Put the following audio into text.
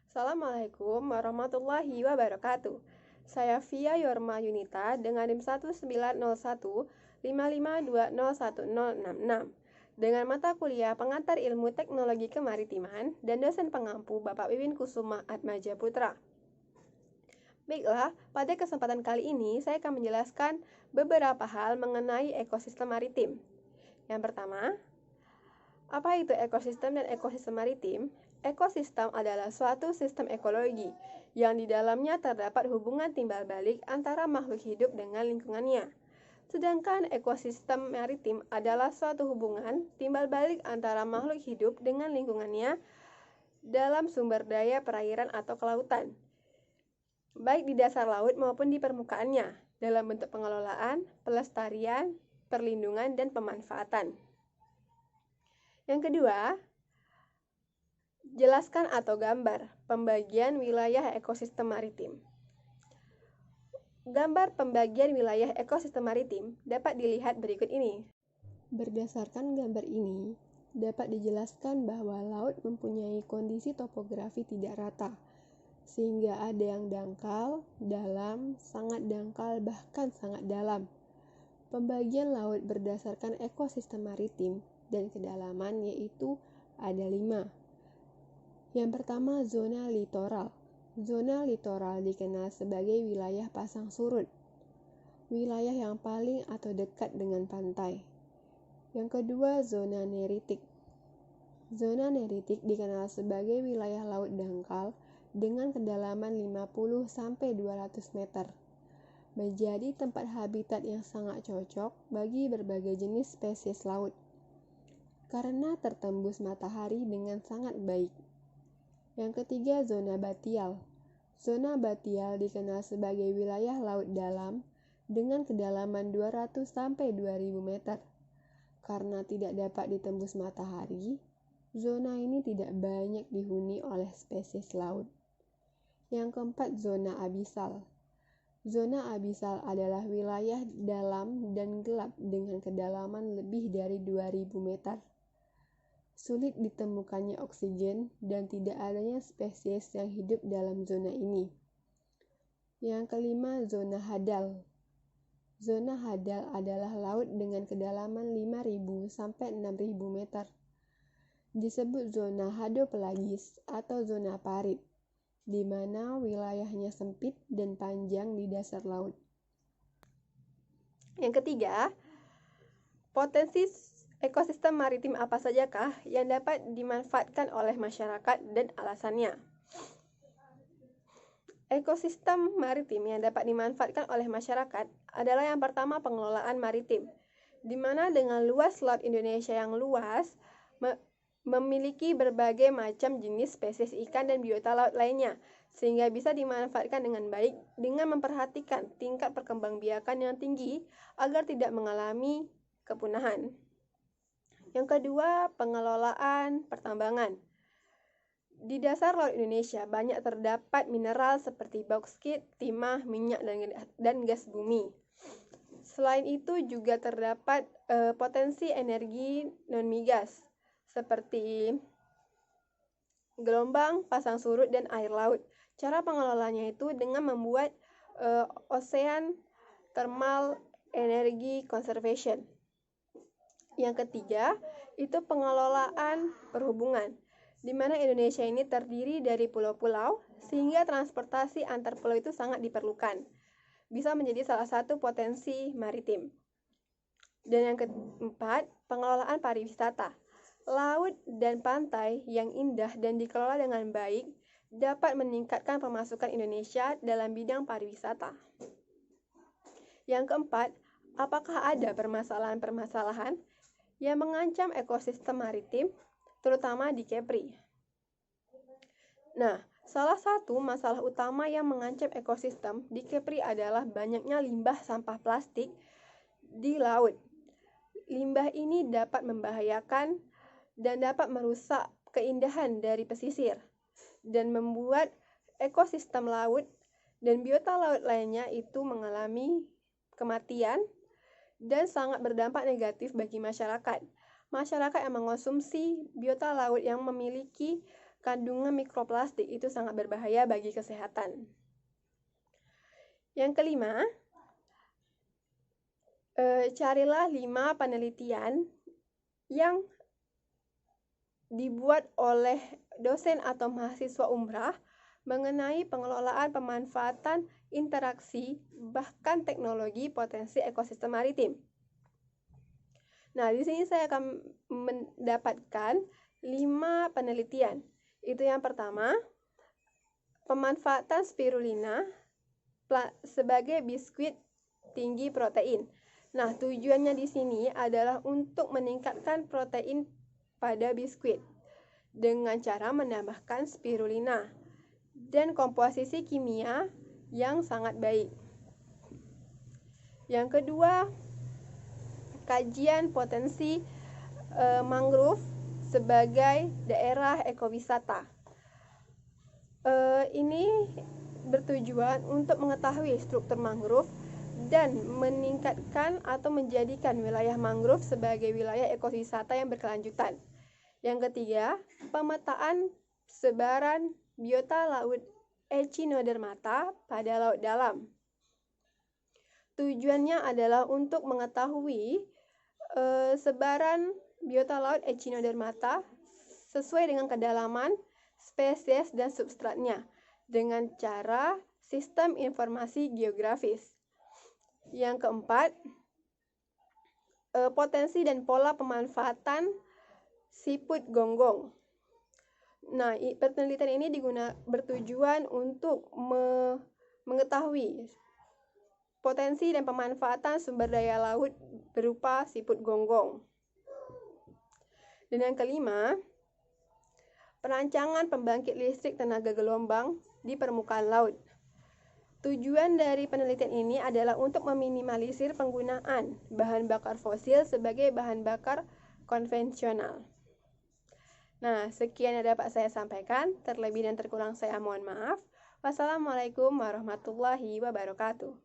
Assalamualaikum warahmatullahi wabarakatuh. Saya Via Yorma Yunita dengan NIM 190155201066 dengan mata kuliah Pengantar Ilmu Teknologi Kemaritiman dan dosen pengampu Bapak Wiwin Kusuma Atmaja Putra. Baiklah, pada kesempatan kali ini saya akan menjelaskan beberapa hal mengenai ekosistem maritim. Yang pertama, apa itu ekosistem dan ekosistem maritim? Ekosistem adalah suatu sistem ekologi yang di dalamnya terdapat hubungan timbal balik antara makhluk hidup dengan lingkungannya. Sedangkan ekosistem maritim adalah suatu hubungan timbal balik antara makhluk hidup dengan lingkungannya dalam sumber daya perairan atau kelautan, baik di dasar laut maupun di permukaannya, dalam bentuk pengelolaan, pelestarian, perlindungan, dan pemanfaatan. Yang kedua, jelaskan atau gambar pembagian wilayah ekosistem maritim. Gambar pembagian wilayah ekosistem maritim dapat dilihat berikut ini. Berdasarkan gambar ini, dapat dijelaskan bahwa laut mempunyai kondisi topografi tidak rata, sehingga ada yang dangkal, dalam, sangat dangkal, bahkan sangat dalam. Pembagian laut berdasarkan ekosistem maritim dan kedalaman yaitu ada 5. Yang pertama, zona litoral. Zona litoral dikenal sebagai wilayah pasang surut, wilayah yang paling atau dekat dengan pantai. Yang kedua, zona neritik. Zona neritik dikenal sebagai wilayah laut dangkal dengan kedalaman 50-200 meter. Menjadi tempat habitat yang sangat cocok bagi berbagai jenis spesies laut karena tertembus matahari dengan sangat baik. Yang ketiga, zona batial. Zona batial dikenal sebagai wilayah laut dalam dengan kedalaman 200-2000 meter. Karena tidak dapat ditembus matahari, zona ini tidak banyak dihuni oleh spesies laut. Yang keempat, zona abisal. Zona abisal adalah wilayah dalam dan gelap dengan kedalaman lebih dari 2000 meter. Sulit ditemukannya oksigen dan tidak adanya spesies yang hidup dalam zona ini. Yang kelima, zona hadal. Zona hadal adalah laut dengan kedalaman 5000-6000 meter. Disebut zona hadopelagis atau zona parit, di mana wilayahnya sempit dan panjang di dasar laut. Yang ketiga, potensi ekosistem maritim apa sajakah yang dapat dimanfaatkan oleh masyarakat dan alasannya? Ekosistem maritim yang dapat dimanfaatkan oleh masyarakat adalah yang pertama pengelolaan maritim, di mana dengan luas laut Indonesia yang luas memiliki berbagai macam jenis spesies ikan dan biota laut lainnya, sehingga bisa dimanfaatkan dengan baik dengan memperhatikan tingkat perkembangbiakan yang tinggi agar tidak mengalami kepunahan. Yang kedua, pengelolaan pertambangan. Di dasar laut Indonesia banyak terdapat mineral seperti bauksit, timah, minyak, dan gas bumi. Selain itu juga terdapat potensi energi non-migas seperti gelombang, pasang surut, dan air laut. Cara pengelolanya itu dengan membuat ocean thermal energy conservation. Yang ketiga, itu pengelolaan perhubungan, di mana Indonesia ini terdiri dari pulau-pulau, sehingga transportasi antar pulau itu sangat diperlukan. Bisa menjadi salah satu potensi maritim. Dan yang keempat, pengelolaan pariwisata. Laut dan pantai yang indah dan dikelola dengan baik dapat meningkatkan pemasukan Indonesia dalam bidang pariwisata. Yang keempat, apakah ada permasalahan-permasalahan yang mengancam ekosistem maritim, terutama di Kepri? Nah, salah satu masalah utama yang mengancam ekosistem di Kepri adalah banyaknya limbah sampah plastik di laut. Limbah ini dapat membahayakan dan dapat merusak keindahan dari pesisir dan membuat ekosistem laut dan biota laut lainnya itu mengalami kematian dan sangat berdampak negatif bagi masyarakat. Masyarakat yang mengonsumsi biota laut yang memiliki kandungan mikroplastik itu sangat berbahaya bagi kesehatan. Yang kelima, carilah 5 penelitian yang dibuat oleh dosen atau mahasiswa umrah mengenai pengelolaan pemanfaatan interaksi bahkan teknologi potensi ekosistem maritim. Nah, di sini saya akan mendapatkan 5 penelitian. Itu yang pertama, pemanfaatan spirulina sebagai biskuit tinggi protein. Nah, tujuannya di sini adalah untuk meningkatkan protein pada biskuit dengan cara menambahkan spirulina dan komposisi kimia yang sangat baik. Yang kedua, kajian potensi mangrove sebagai daerah ekowisata. Ini bertujuan untuk mengetahui struktur mangrove dan meningkatkan atau menjadikan wilayah mangrove sebagai wilayah ekowisata yang berkelanjutan. Yang ketiga, pemetaan sebaran biota laut Echinodermata pada laut dalam. Tujuannya adalah untuk mengetahui sebaran biota laut Echinodermata sesuai dengan kedalaman, spesies, dan substratnya dengan cara sistem informasi geografis. Yang keempat, potensi dan pola pemanfaatan siput gonggong. Nah, penelitian ini bertujuan untuk mengetahui potensi dan pemanfaatan sumber daya laut berupa siput gonggong. Dan yang kelima, perancangan pembangkit listrik tenaga gelombang di permukaan laut. Tujuan dari penelitian ini adalah untuk meminimalisir penggunaan bahan bakar fosil sebagai bahan bakar konvensional. Nah, sekian yang dapat saya sampaikan. Terlebih dan terkurang saya mohon maaf. Wassalamualaikum warahmatullahi wabarakatuh.